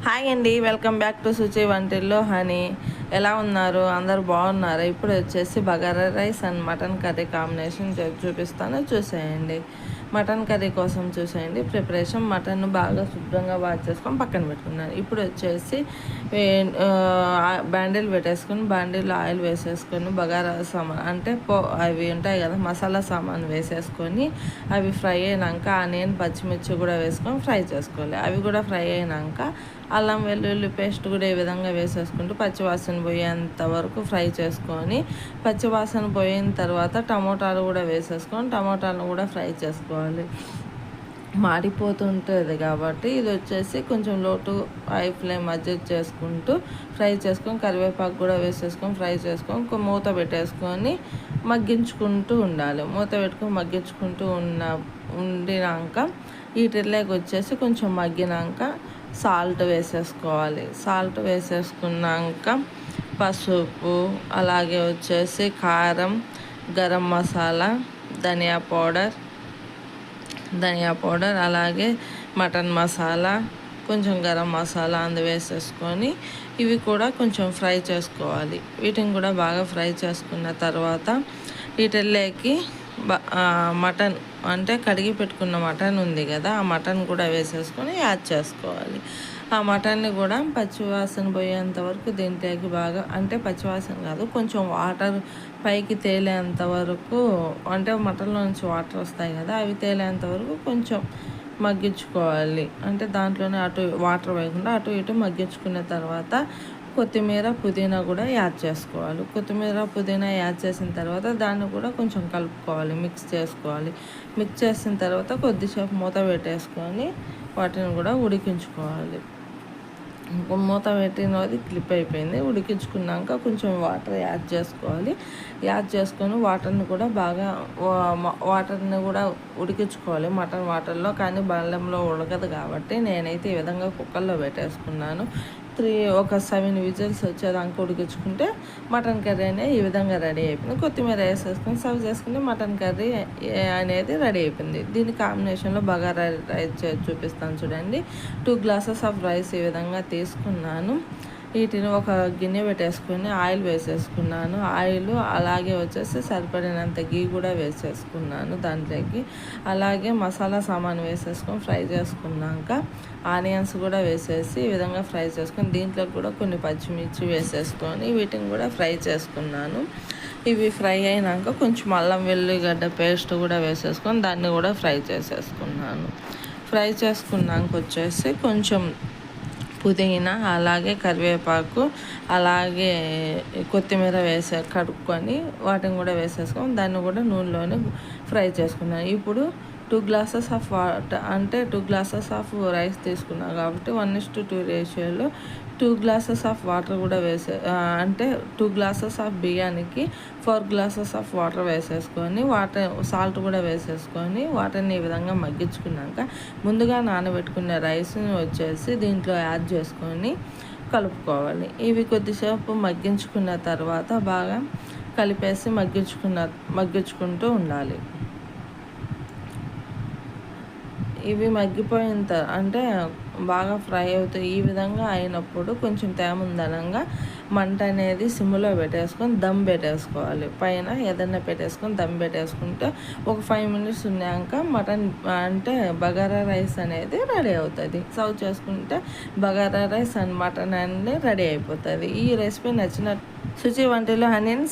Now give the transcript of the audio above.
Hi అండి, welcome back to శుచి వంటిల్లో honey. ఎలా ఉన్నారు? అందరు బాగున్నారు. ఇప్పుడు వచ్చేసి bagara rice and mutton curry combination చూపిస్తాను, చూసేయండి. మటన్ కర్రీ కోసం చూసేయండి. ప్రిపరేషన్: మటన్ బాగా శుభ్రంగా వాష్ చేసుకొని పక్కన పెట్టుకున్నాను. ఇప్పుడు వచ్చేసి బాండిల్ పెట్టేసుకొని బాండిల్లో ఆయిల్ వేసేసుకొని బగారా సామాన్ అంటే అవి ఉంటాయి కదా, మసాలా సామాన్ వేసేసుకొని అవి ఫ్రై అయినాక ఆనియన్ పచ్చిమిర్చి కూడా వేసుకొని ఫ్రై చేసుకోవాలి. అవి కూడా ఫ్రై అయినాక అల్లం వెల్లుల్లి పేస్ట్ కూడా ఈ విధంగా వేసేసుకుంటూ పచ్చివాసన పోయేంత వరకు ఫ్రై చేసుకొని, పచ్చివాసన పోయిన తర్వాత టమోటాలు కూడా వేసేసుకొని టమోటాలను కూడా ఫ్రై చేసుకోవాలి. మాడిపోతుంటుంది కాబట్టి ఇది వచ్చేసి కొంచెం లో టు హై ఫ్లేమ్ అడ్జస్ట్ చేసుకుంటూ ఫ్రై చేసుకొని కరివేపాకు కూడా వేసేసుకొని ఫ్రై చేసుకొని మూత పెట్టేసుకొని మగ్గించుకుంటూ ఉండాలి. మూత పెట్టుకొని మగ్గించుకుంటూ ఉండినాక వీటిలోకి వచ్చేసి కొంచెం మగ్గినాక సాల్ట్ వేసేసుకోవాలి. సాల్ట్ వేసేసుకున్నాక పసుపు, అలాగే వచ్చేసి కారం, గరం మసాలా, ధనియా పౌడర్, అలాగే మటన్ మసాలా, కొంచెం గరం మసాలా వేసేసుకొని ఇవి కూడా కొంచెం ఫ్రై చేసుకోవాలి. వీటిని కూడా బాగా ఫ్రై చేసుకున్న తర్వాత వీటిల్లోకి మటన్ అంటే కడిగి పెట్టుకున్న మటన్ ఉంది కదా, ఆ మటన్ కూడా వేసేసుకొని యాడ్ చేసుకోవాలి. ఆ మటన్ని కూడా పచ్చివాసన పోయేంత వరకు దీంట్లోకి బాగా, అంటే పచ్చివాసన కాదు, కొంచెం వాటర్ పైకి తేలేంత వరకు, అంటే మటన్లో నుంచి వాటర్ వస్తాయి కదా, అవి తేలేంత వరకు కొంచెం మగ్గించుకోవాలి. అంటే దాంట్లోనే అటు వాటర్ వేయకుండా అటు ఇటు మగ్గించుకున్న తర్వాత కొత్తిమీర, పుదీనా కూడా యాడ్ చేసుకోవాలి. కొత్తిమీర, పుదీనా యాడ్ చేసిన తర్వాత దాన్ని కూడా కొంచెం కలుపుకోవాలి, మిక్స్ చేసుకోవాలి. మిక్స్ చేసిన తర్వాత కొద్దిసేపు మూత పెట్టేసుకొని వాటిని కూడా ఉడికించుకోవాలి. మూత పెట్టినది క్లిప్ అయిపోయింది. ఉడికించుకున్నాక కొంచెం వాటర్ యాడ్ చేసుకోవాలి. యాడ్ చేసుకొని వాటర్ని కూడా బాగా ఉడికించుకోవాలి మటన్ వాటర్లో. కానీ బెల్లంలో ఉడకదు కాబట్టి నేనైతే ఈ విధంగా కుక్కర్లో పెట్టేసుకున్నాను. ఒక 7 విజిల్స్ వచ్చేదాకా ఉడికించుకుంటే మటన్ కర్రీ అనేది ఈ విధంగా రెడీ అయిపోయింది. కొత్తిమీర వేసేసుకొని సర్వ్ చేసుకుంటే మటన్ కర్రీ అనేది రెడీ అయిపోయింది. దీని కాంబినేషన్లో బగారా రైస్ చూపిస్తాను చూడండి. 2 గ్లాసెస్ ఆఫ్ రైస్ ఈ విధంగా తీసుకున్నాను. వీటిని ఒక గిన్నె పెట్టేసుకొని ఆయిల్ వేసేసుకున్నాను. ఆయిల్ అలాగే వచ్చేసి సరిపడినంత గీ కూడా వేసేసుకున్నాను దాంట్లోకి. అలాగే మసాలా సామాన్ వేసేసుకొని ఫ్రై చేసుకున్నాక ఆనియన్స్ కూడా వేసేసి ఈ విధంగా ఫ్రై చేసుకొని దీంట్లో కూడా కొన్ని పచ్చిమిర్చి వేసేసుకొని వీటిని కూడా ఫ్రై చేసుకున్నాను. ఇవి ఫ్రై అయినాక కొంచెం అల్లం వెల్లిగడ్డ పేస్ట్ కూడా వేసేసుకొని దాన్ని కూడా ఫ్రై చేసేసుకున్నాను. ఫ్రై చేసుకున్నాక వచ్చేసి కొంచెం పుదీనా, అలాగే కరివేపాకు, అలాగే కొత్తిమీర కడుక్కొని వాటిని కూడా వేసేసుకొని దాన్ని కూడా నూనెలోనే ఫ్రై చేసుకున్నాను. ఇప్పుడు 2 గ్లాసెస్ ఆఫ్ వాటర్, అంటే 2 గ్లాసెస్ ఆఫ్ రైస్ తీసుకున్నాను కాబట్టి 1:2 రేషియోలో 2 గ్లాసెస్ ఆఫ్ వాటర్ కూడా అంటే 2 గ్లాసెస్ ఆఫ్ బియ్యానికి 4 గ్లాసెస్ ఆఫ్ వాటర్ వేసేసుకొని సాల్ట్ కూడా వేసేసుకొని వాటర్ని ఈ విధంగా మగ్గించుకున్నాక ముందుగా నానబెట్టుకున్న రైస్ని వచ్చేసి దీంట్లో యాడ్ చేసుకొని కలుపుకోవాలి. ఇవి కొద్దిసేపు మగ్గించుకున్న తర్వాత బాగా కలిపేసి మగ్గించుకుంటూ ఉండాలి. ఇవి మగ్గిపోయిన అంటే బాగా ఫ్రై అవుతాయి. ఈ విధంగా అయినప్పుడు కొంచెం తేమ ఉందనంగా మంట అనేది సిమ్లో పెట్టేసుకొని దమ్ పెట్టేసుకోవాలి. పైన ఏదైనా పెట్టేసుకొని దమ్ పెట్టేసుకుంటే ఒక 5 మినిట్స్ ఉన్నాక మటన్ అంటే బగారా రైస్ అనేది రెడీ అవుతుంది. సర్వ్ చేసుకుంటే బగారా రైస్ అండ్ మటన్ అనేది రెడీ అయిపోతుంది. ఈ రెసిపీ నచ్చిన శుచి వంటిలో హనీ